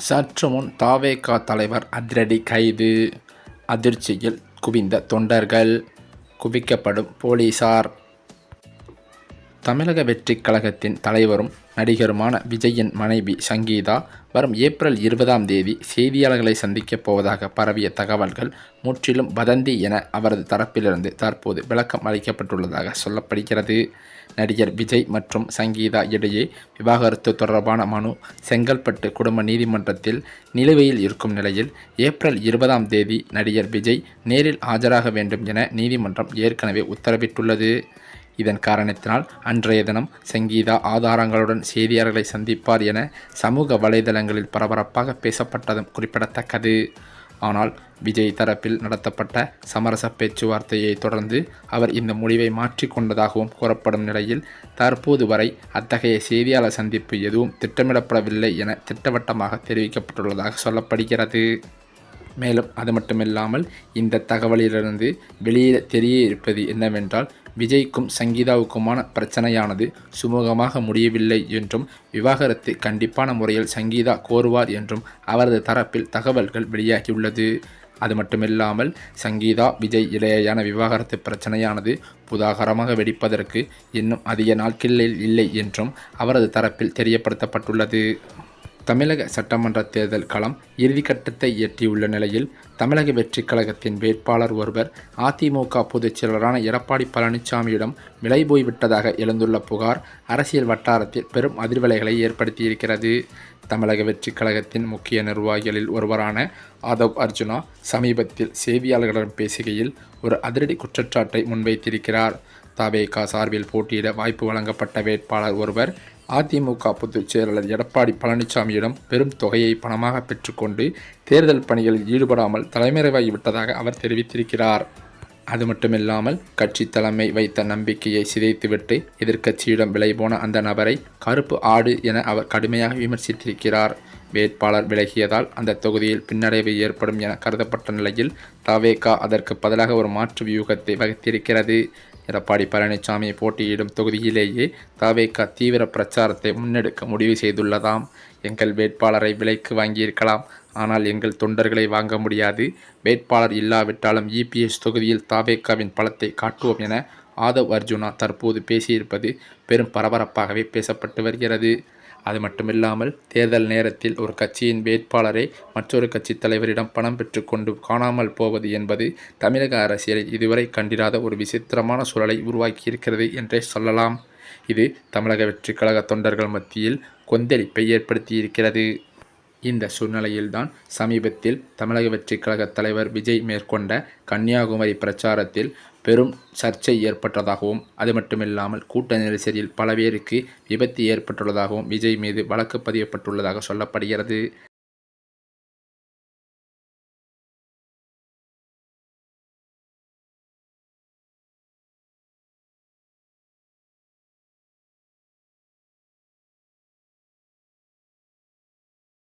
சற்று முன் தவேகா தலைவர் அதிரடி கைது. அதிர்ச்சியில் குவிந்த தொண்டர்கள், குவிக்கப்படும் போலீசார். தமிழக வெற்றிக் கழகத்தின் தலைவரும் நடிகருமான விஜயின் மனைவி சங்கீதா வரும் ஏப்ரல் 20ஆம் தேதி செய்தியாளர்களை சந்திக்கப் போவதாக பரவிய தகவல்கள் முற்றிலும் வதந்தி என அவரது தரப்பிலிருந்து தற்போது விளக்கம் அளிக்கப்பட்டுள்ளதாக சொல்லப்படுகிறது. நடிகர் விஜய் மற்றும் சங்கீதா இடையே விவாகரத்து தொடர்பான மனு செங்கல்பட்டு குடும்ப நீதிமன்றத்தில் நிலுவையில் இருக்கும் நிலையில் ஏப்ரல் 20ஆம் தேதி நடிகர் விஜய் நேரில் ஆஜராக வேண்டும் என நீதிமன்றம் ஏற்கனவே உத்தரவிட்டுள்ளது. இதன் காரணத்தினால் அன்றைய தினம் சங்கீதா ஆதாரங்களுடன் செய்தியாளர்களை சந்திப்பார் என சமூக வலைதளங்களில் பரபரப்பாக பேசப்பட்டதும் குறிப்பிடத்தக்கது. ஆனால் விஜய் தரப்பில் நடத்தப்பட்ட சமரச பேச்சுவார்த்தையை தொடர்ந்து அவர் இந்த முடிவை மாற்றிக்கொண்டதாகவும் கூறப்படும் நிலையில் தற்போது வரை அத்தகைய செய்தியாளர் சந்திப்பு எதுவும் திட்டமிடப்படவில்லை என திட்டவட்டமாக தெரிவிக்கப்பட்டுள்ளதாக சொல்லப்படுகிறது. மேலும் அது மட்டுமில்லாமல் இந்த தகவலிலிருந்து வெளியே தெரிய இருப்பது என்னவென்றால், விஜய்க்கும் சங்கீதாவுக்குமான பிரச்சனையானது சுமூகமாக முடியவில்லை என்றும் விவாகரத்து கண்டிப்பான முறையில் சங்கீதா கோருவார் என்றும் அவரது தரப்பில் தகவல்கள் வெளியாகியுள்ளது. அது மட்டுமில்லாமல் சங்கீதா விஜய் இடையேயான விவாகரத்து பிரச்சனையானது புதாகரமாக வெடிப்பதற்கு இன்னும் அதிக நாட்களில் இல்லை என்றும் அவரது தரப்பில் தெரியப்படுத்தப்பட்டுள்ளது. தமிழக சட்டமன்ற தேர்தல் களம் இறுதிக்கட்டத்தை எட்டியுள்ள நிலையில் தமிழக வெற்றிக் கழகத்தின் வேட்பாளர் ஒருவர் அதிமுக பொதுச் செயலரான எடப்பாடி பழனிசாமியிடம் விலை போய்விட்டதாக எழுந்துள்ள புகார் அரசியல் வட்டாரத்தில் பெரும் அதிர்வலைகளை ஏற்படுத்தியிருக்கிறது. தமிழக வெற்றிக் கழகத்தின் முக்கிய நிர்வாகிகளில் ஒருவரான ஆதவ் அர்ஜுனா சமீபத்தில் செய்தியாளர்களிடம் பேசுகையில் ஒரு அதிரடி குற்றச்சாட்டை முன்வைத்திருக்கிறார். தவேகா சார்பில் போட்டியிட வாய்ப்பு வழங்கப்பட்ட வேட்பாளர் ஒருவர் அதிமுக பொதுச் செயலாளர் எடப்பாடி பழனிசாமியிடம் பெரும் தொகையை பணமாக பெற்றுக்கொண்டு தேர்தல் பணிகளில் ஈடுபடாமல் தலைமறைவாகிவிட்டதாக அவர் தெரிவித்திருக்கிறார். அது மட்டுமில்லாமல் கட்சி தலைமை வைத்த நம்பிக்கையை சிதைத்துவிட்டு எதிர்க்கட்சியிடம் விலை போன அந்த நபரை கருப்பு ஆடு என அவர் கடுமையாக விமர்சித்திருக்கிறார். வேட்பாளர் விலகியதால் அந்த தொகுதியில் பின்னடைவு ஏற்படும் என கருதப்பட்ட நிலையில் தவேகா அதற்கு பதிலாக ஒரு மாற்று வியூகத்தை வகுத்திருக்கிறது. எடப்பாடி பழனிசாமி போட்டியிடும் தொகுதியிலேயே தவேகா தீவிர பிரச்சாரத்தை முன்னெடுக்க முடிவு செய்துள்ளதாம். எங்கள் வேட்பாளரை விலைக்கு வாங்கியிருக்கலாம், ஆனால் எங்கள் தொண்டர்களை வாங்க முடியாது. வேட்பாளர் இல்லாவிட்டாலும் இபிஎஸ் தொகுதியில் தவேகாவின் பலத்தை காட்டுவோம் என ஆதவ் அர்ஜுனா தற்போது பேசியிருப்பது பெரும் பரபரப்பாகவே பேசப்பட்டு வருகிறது. அது மட்டுமில்லாமல் தேர்தல் நேரத்தில் ஒரு கட்சியின் வேட்பாளரை மற்றொரு கட்சி தலைவரிடம் பணம் பெற்றுக்கொண்டு காணாமல் போவது என்பது தமிழக அரசியலில் இதுவரை கண்டிராத ஒரு விசித்திரமான சூழலை உருவாக்கியிருக்கிறது என்றே சொல்லலாம். இது தமிழக வெற்றிக் கழக தொண்டர்கள் மத்தியில் கொந்தளிப்பை ஏற்படுத்தியிருக்கிறது. இந்த சூழ்நிலையில்தான் சமீபத்தில் தமிழக வெற்றிக் கழக தலைவர் விஜய் மேற்கொண்ட கன்னியாகுமரி பிரச்சாரத்தில் பெரும் சர்ச்சை ஏற்பட்டதாகவும், அது மட்டுமில்லாமல் கூட்ட நெரிசலில் பல பேருக்கு விபத்து ஏற்பட்டுள்ளதாகவும் விஜய் மீது வழக்கு பதியப்பட்டுள்ளதாக சொல்லப்படுகிறது.